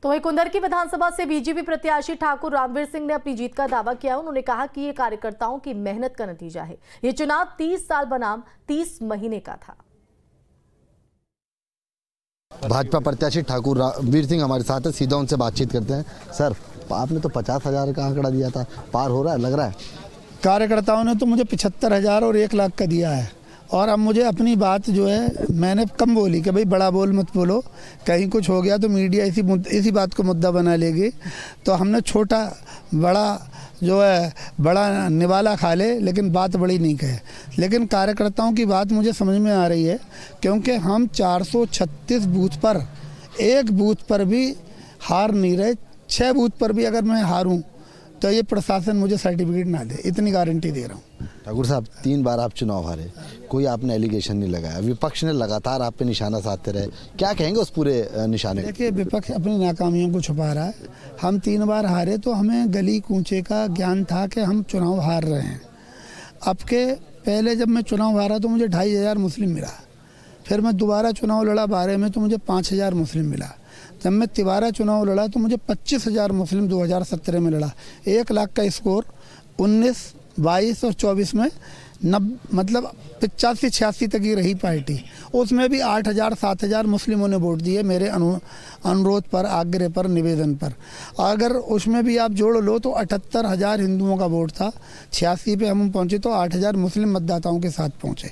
तो वहीं कुंदरकी विधानसभा से बीजेपी प्रत्याशी ठाकुर रामवीर सिंह ने अपनी जीत का दावा किया। उन्होंने कहा कि ये कार्यकर्ताओं की मेहनत का नतीजा है। ये चुनाव 30 साल बनाम 30 महीने का था। भाजपा प्रत्याशी ठाकुर रामवीर सिंह हमारे साथ है, सीधा उनसे बातचीत करते हैं। सर, आपने तो 50,000 का आंकड़ा दिया था, पार हो रहा है लग रहा है? कार्यकर्ताओं ने तो मुझे 75,000 और 1 लाख का दिया है। और अब मुझे अपनी बात जो है मैंने कम बोली कि भाई बड़ा बोल मत बोलो, कहीं कुछ हो गया तो मीडिया इसी बात को मुद्दा बना लेगी। तो हमने छोटा बड़ा जो है बड़ा निवाला खा ले, लेकिन बात बड़ी नहीं कहे। लेकिन कार्यकर्ताओं की बात मुझे समझ में आ रही है, क्योंकि हम 436 बूथ पर एक बूथ पर भी हार नहीं रहे। 6 बूथ पर भी अगर मैं हारूं तो ये प्रशासन मुझे सर्टिफिकेट ना दे, इतनी गारंटी दे रहा हूँ। ठाकुर साहब, 3 बार आप चुनाव हारे, कोई आपने एलिगेशन नहीं लगाया, विपक्ष ने लगातार आप पे निशाना साधते रहे, क्या कहेंगे उस पूरे निशाने? देखिए, विपक्ष अपनी नाकामियों को छुपा रहा है। हम 3 बार हारे तो हमें गली कूचे का ज्ञान था कि हम चुनाव हार रहे हैं। अब के पहले जब मैं चुनाव हारा तो मुझे 2,500 मुस्लिम मिला। फिर मैं दोबारा चुनाव लड़ा 12 में तो मुझे 5,000 मुस्लिम मिला। जब मैं तिबारा चुनाव लड़ा तो मुझे 25,000 मुस्लिम 2017 में लड़ा। 1 लाख का स्कोर 19, 22 और 24 में मतलब 85-86 तक ही रही पार्टी। उसमें भी 8,000 7,000 मुस्लिमों ने वोट दिए मेरे अनुरोध पर, आग्रह पर, निवेदन पर। अगर उसमें भी आप जोड़ लो तो 78,000 हिंदुओं का वोट था। 86 पे हम पहुँचे तो 8,000 मुस्लिम मतदाताओं के साथ पहुँचे।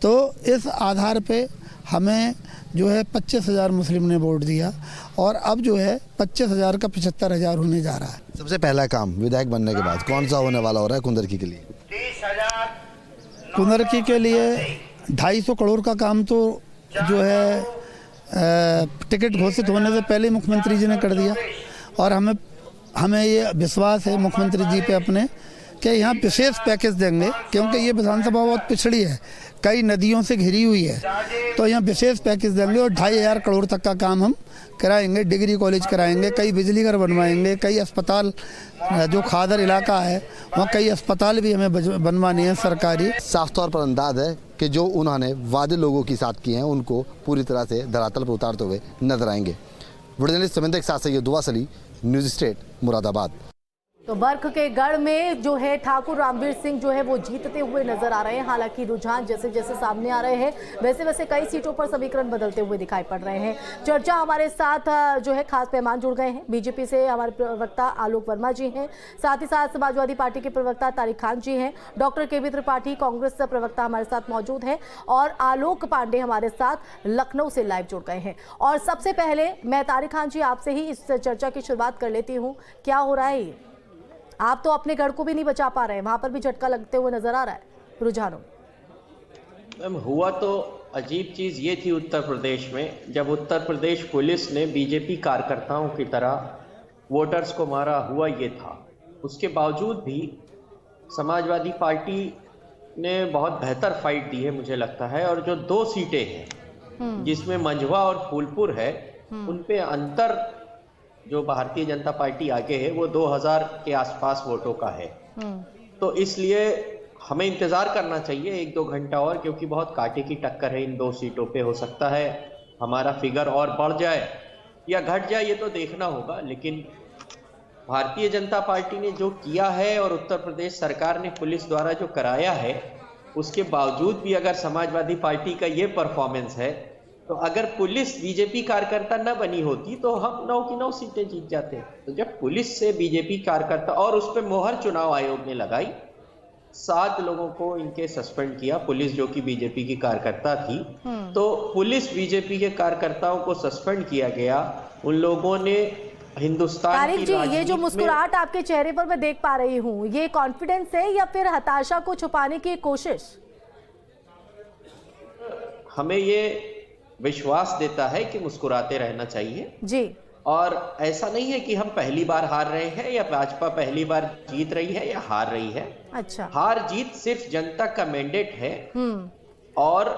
तो इस आधार पे हमें जो है 25,000 मुस्लिम ने वोट दिया और अब जो है 25,000 का 75,000 होने जा रहा है। सबसे पहला काम विधायक बनने के बाद कौन सा होने वाला हो रहा है कुंदरकी के लिए? कुंदरकी के लिए 250 करोड़ का काम तो जो है टिकट घोषित होने से पहले मुख्यमंत्री जी ने कर दिया। और हमें ये विश्वास है मुख्यमंत्री जी पे अपने कि यहाँ विशेष पैकेज देंगे, क्योंकि ये विधानसभा बहुत पिछड़ी है, कई नदियों से घिरी हुई है। तो यहाँ विशेष पैकेज देंगे और 2,500 करोड़ तक का काम हम कराएंगे। डिग्री कॉलेज कराएंगे, कई बिजली घर बनवाएंगे, कई अस्पताल, जो खादर इलाका है वहाँ कई अस्पताल भी हमें बनवाने हैं सरकारी। साफ तौर पर अंदाज है कि जो उन्होंने वादे लोगों के साथ किए हैं उनको पूरी तरह से धरातल पर उतारते हुए नजर आएंगे। जर्नलिस्ट समिंदर के साथ सैयद दुआ सली, न्यूज़ स्टेट, मुरादाबाद। तो बर्क के गढ़ में जो है ठाकुर रामवीर सिंह जो है वो जीतते हुए नजर आ रहे हैं। हालांकि रुझान जैसे जैसे सामने आ रहे हैं वैसे वैसे कई सीटों पर समीकरण बदलते हुए दिखाई पड़ रहे हैं। चर्चा हमारे साथ जो है खास मेहमान जुड़ गए हैं। बीजेपी से हमारे प्रवक्ता आलोक वर्मा जी हैं, साथ ही साथ समाजवादी पार्टी के प्रवक्ता तारिक खान जी हैं, डॉक्टर केबी त्रिपाठी कांग्रेस प्रवक्ता हमारे साथ मौजूद हैं और आलोक पांडे हमारे साथ लखनऊ से लाइव जुड़ गए हैं। और सबसे पहले मैं तारिक खान जी आपसे ही इस चर्चा की शुरुआत कर लेती हूँ। क्या हो रहा है? आप तो अपने घर को भी नहीं बचा पा रहे हैं, वहां पर भी झटका लगते हुए नजर आ रहा है रुझानों। मैम, हुआ तो अजीब चीज ये थी उत्तर प्रदेश में, जब उत्तर प्रदेश पुलिस ने बीजेपी कार्यकर्ताओं की तरह वोटर्स को मारा, हुआ ये था। उसके बावजूद भी समाजवादी पार्टी ने बहुत बेहतर फाइट दी है मुझे लगता है। और जो 2 सीटें हैं जिसमें मंझवा और फूलपुर है, उन पे अंतर जो भारतीय जनता पार्टी आगे है वो 2,000 के आसपास वोटों का है। तो इसलिए हमें इंतजार करना चाहिए 1-2 घंटा और, क्योंकि बहुत कांटे की टक्कर है इन 2 सीटों पे। हो सकता है हमारा फिगर और बढ़ जाए या घट जाए, ये तो देखना होगा। लेकिन भारतीय जनता पार्टी ने जो किया है और उत्तर प्रदेश सरकार ने पुलिस द्वारा जो कराया है, उसके बावजूद भी अगर समाजवादी पार्टी का ये परफॉर्मेंस है, तो अगर पुलिस बीजेपी कार्यकर्ता न बनी होती तो हम 9 की 9 सीटें जीत जाते। तो जब पुलिस से बीजेपी कार्यकर्ता, और उस पर मोहर चुनाव आयोग ने लगाई, 7 लोगों को इनके सस्पेंड किया, पुलिस जो कि बीजेपी की कार्यकर्ता थी। तो पुलिस बीजेपी के कार्यकर्ताओं को सस्पेंड किया गया। उन लोगों ने हिंदुस्तान की जी, ये जो मुस्कुराहट आपके चेहरे पर मैं देख पा रही हूँ, ये कॉन्फिडेंस है या फिर हताशा को छुपाने की कोशिश? हमें ये विश्वास देता है कि मुस्कुराते रहना चाहिए जी। और ऐसा नहीं है कि हम पहली बार हार रहे हैं या भाजपा पहली बार जीत रही है या हार रही है। अच्छा, हार जीत सिर्फ जनता का मैंडेट है। और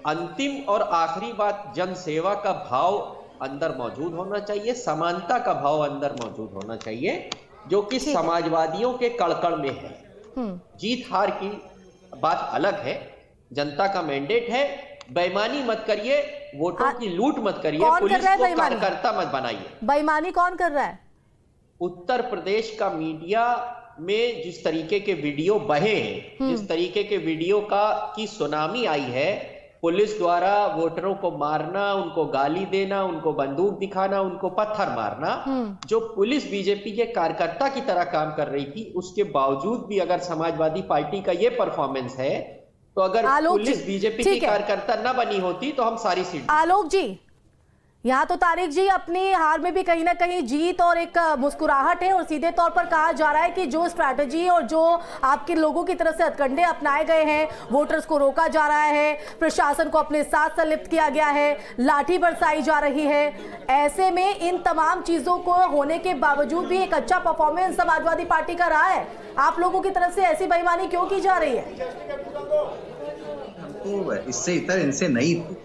अंतिम और आखिरी बात, जन सेवा का भाव अंदर मौजूद होना चाहिए, समानता का भाव अंदर मौजूद होना चाहिए, जो कि समाजवादियों के कड़कड़ में है। जीत हार की बात अलग है, जनता का मैंडेट है। बेईमानी मत करिए, वोटों की लूट मत करिए, कौन कर पुलिस रहा है को बेईमानी? कार्यकर्ता मत बनाइए। बेईमानी कौन कर रहा है? उत्तर प्रदेश का मीडिया में जिस तरीके के वीडियो बहे हैं, जिस तरीके के वीडियो की सुनामी आई है, पुलिस द्वारा वोटरों को मारना, उनको गाली देना, उनको बंदूक दिखाना, उनको पत्थर मारना, जो पुलिस बीजेपी के कार्यकर्ता की तरह काम कर रही थी, उसके बावजूद भी अगर समाजवादी पार्टी का ये परफॉर्मेंस है, तो अगर पुलिस बीजेपी की कार्यकर्ता न बनी होती तो हम सारी सीट। आलोक जी, यहाँ तो तारिक जी अपनी हार में भी कहीं ना कहीं जीत और एक मुस्कुराहट है, और सीधे तौर पर कहा जा रहा है कि जो स्ट्रैटेजी और जो आपके लोगों की तरफ से हथकंडे अपनाए गए हैं, वोटर्स को रोका जा रहा है, प्रशासन को अपने साथ संलिप्त किया गया है, लाठी बरसाई जा रही है, ऐसे में इन तमाम चीजों को होने के बावजूद भी एक अच्छा परफॉर्मेंस समाजवादी पार्टी का रहा है। आप लोगों की तरफ से ऐसी बेईमानी क्यों की जा रही है? हमको इससे इतर इनसे नहीं थी,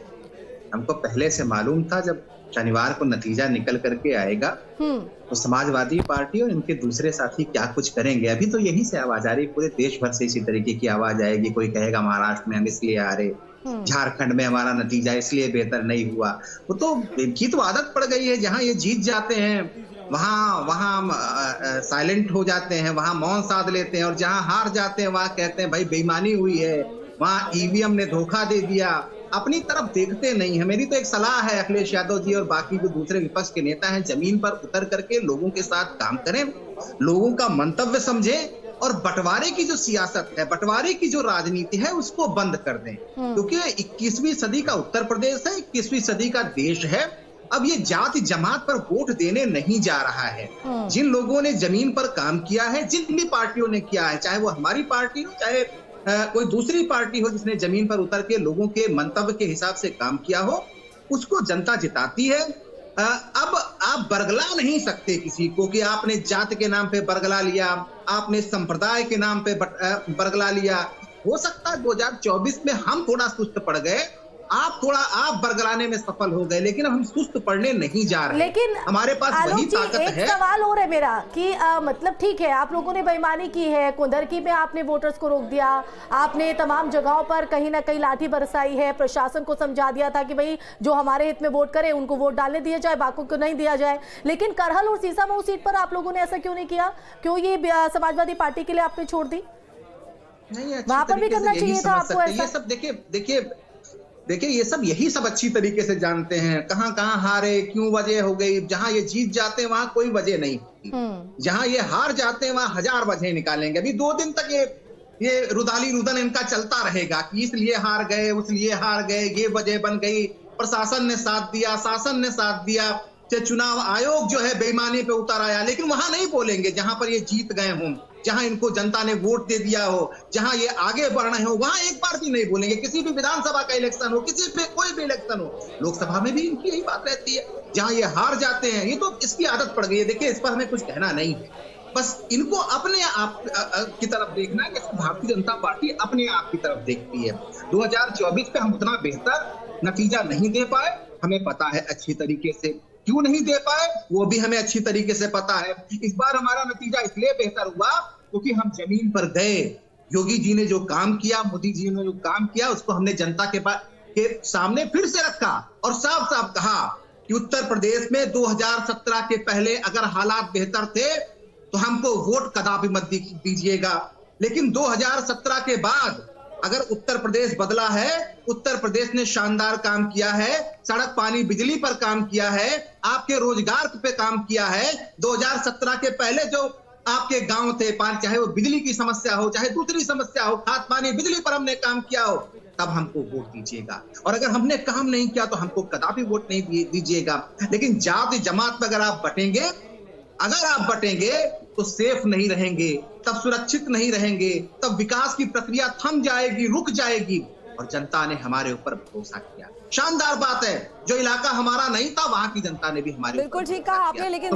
हमको पहले से मालूम था जब शनिवार को नतीजा निकल करके आएगा तो समाजवादी पार्टी और इनके दूसरे साथी क्या कुछ करेंगे। अभी तो यही से आवाज आ रही, पूरे देश भर से इसी तरीके की आवाज आएगी। कोई कहेगा महाराष्ट्र में हम इसलिए हारे, झारखंड में हमारा नतीजा इसलिए बेहतर नहीं हुआ। वो तो इनकी तो आदत पड़ गई है, जहां ये जीत जाते हैं वहां साइलेंट हो जाते हैं, वहां मौन साध लेते हैं, और जहां हार जाते हैं वहां कहते हैं भाई बेईमानी हुई है, वहां ईवीएम ने धोखा दे दिया। अपनी तरफ देखते नहीं है। मेरी तो एक सलाह है अखिलेश यादव जी और बाकी जो दूसरे विपक्ष के नेता हैं, जमीन पर उतर करके लोगों के साथ काम करें, लोगों का मंतव्य समझें, और बंटवारे की जो सियासत है, बंटवारे की जो राजनीति है, उसको बंद कर दें। क्योंकि 21वीं सदी का उत्तर प्रदेश है, 21वीं सदी का देश है। अब ये जाति जमात पर वोट देने नहीं जा रहा है। जिन लोगों ने जमीन पर काम किया है, जिन भी पार्टियों ने किया है, चाहे वो हमारी पार्टी हो, चाहे कोई दूसरी पार्टी हो, जिसने जमीन पर उतर के लोगों के मंतव्य के हिसाब से काम किया हो, उसको जनता जिताती है। अब आप बरगला नहीं सकते किसी को कि आपने जाति के नाम पे बरगला लिया, आपने संप्रदाय के नाम पे बरगला लिया। हो सकता है 2024 में हम थोड़ा सुस्त पड़ गए, आप बरगलाने में सफल हो गए, लेकिन हम सुस्त पड़ने नहीं जा रहे। लेकिन हमारे पास वही ताकत है। एक सवाल और है मेरा कि मतलब ठीक है, आप लोगों ने बेईमानी की है, कुंदरकी में आपने वोटर्स को रोक दिया, आपने तमाम जगहों पर कहीं ना कहीं लाठी बरसाई है, प्रशासन को समझा दिया था कि भाई जो हमारे हित में वोट करे उनको वोट डालने दिया जाए, बाकी को नहीं दिया जाए। लेकिन करहल और सीसामऊ सीट पर आप लोगों ने ऐसा क्यों नहीं किया? क्यों ये समाजवादी पार्टी के लिए आपने छोड़ दी? वहां पर भी करना चाहिए था आपको ऐसा। ये सब देखिए ये सब यही सब अच्छी तरीके से जानते हैं, कहां हारे, क्यों वजह हो गई। जहां ये जीत जाते हैं वहां कोई वजह नहीं होती, जहां ये हार जाते हैं वहां हजार वजह निकालेंगे। अभी 2 दिन तक ये रुदाली रुदन इनका चलता रहेगा कि इसलिए हार गए, उसलिए हार गए, ये वजह बन गई, प्रशासन ने साथ दिया, शासन ने साथ दिया, चुनाव आयोग जो है बेईमानी पे उतर आया। लेकिन वहां नहीं बोलेंगे जहां पर ये जीत गए हों, जहां इनको जनता ने वोट दे दिया हो, जहां ये आगे बढ़ रहे हो, वहां एक बार भी नहीं बोलेंगे। किसी भी विधानसभा का इलेक्शन हो, किसी पे कोई भी इलेक्शन हो, लोकसभा में भी इनकी यही बात रहती है। जहां ये हार जाते हैं, ये तो इसकी आदत पड़ गई है। देखिए इस पर हमें कुछ कहना नहीं है, बस इनको अपने आप की तरफ देखना है कि भारतीय जनता पार्टी अपने आप की तरफ देखती है। 2024 पे हम उतना बेहतर नतीजा नहीं दे पाए, हमें पता है अच्छी तरीके से। क्यों नहीं दे पाए वो भी हमें अच्छी तरीके से पता है। इस बार हमारा नतीजा इसलिए बेहतर हुआ क्योंकि हम जमीन पर गए। योगी जी ने जो काम किया, मोदी जी ने जो काम किया, उसको हमने जनता के सामने फिर से रखा और साफ साफ कहा कि उत्तर प्रदेश में 2017 के पहले अगर हालात बेहतर थे तो हमको वोट कदापि मत दीजिएगा। लेकिन 2017 के बाद अगर उत्तर प्रदेश बदला है, उत्तर प्रदेश ने शानदार काम किया है, सड़क पानी बिजली पर काम किया है, आपके रोजगार पे काम किया है। 2017 के पहले जो आपके गांव थे, चाहे वो बिजली की समस्या हो, चाहे दूसरी समस्या हो, खाद पानी बिजली पर हमने काम किया हो, तब हमको वोट दीजिएगा। और अगर हमने काम नहीं किया तो हमको कदापि वोट नहीं दीजिएगा। लेकिन जाति जमात पर अगर आप बटेंगे तो सेफ नहीं रहेंगे, तब सुरक्षित नहीं रहेंगे, तब विकास की प्रक्रिया थम जाएगी, रुक जाएगी। और जनता ने हमारे ऊपर भरोसा किया। शानदार बात है, जो इलाका हमारा नहीं था वहां की जनता ने भी हमारे बिल्कुल ठीक कहा आपने। लेकिन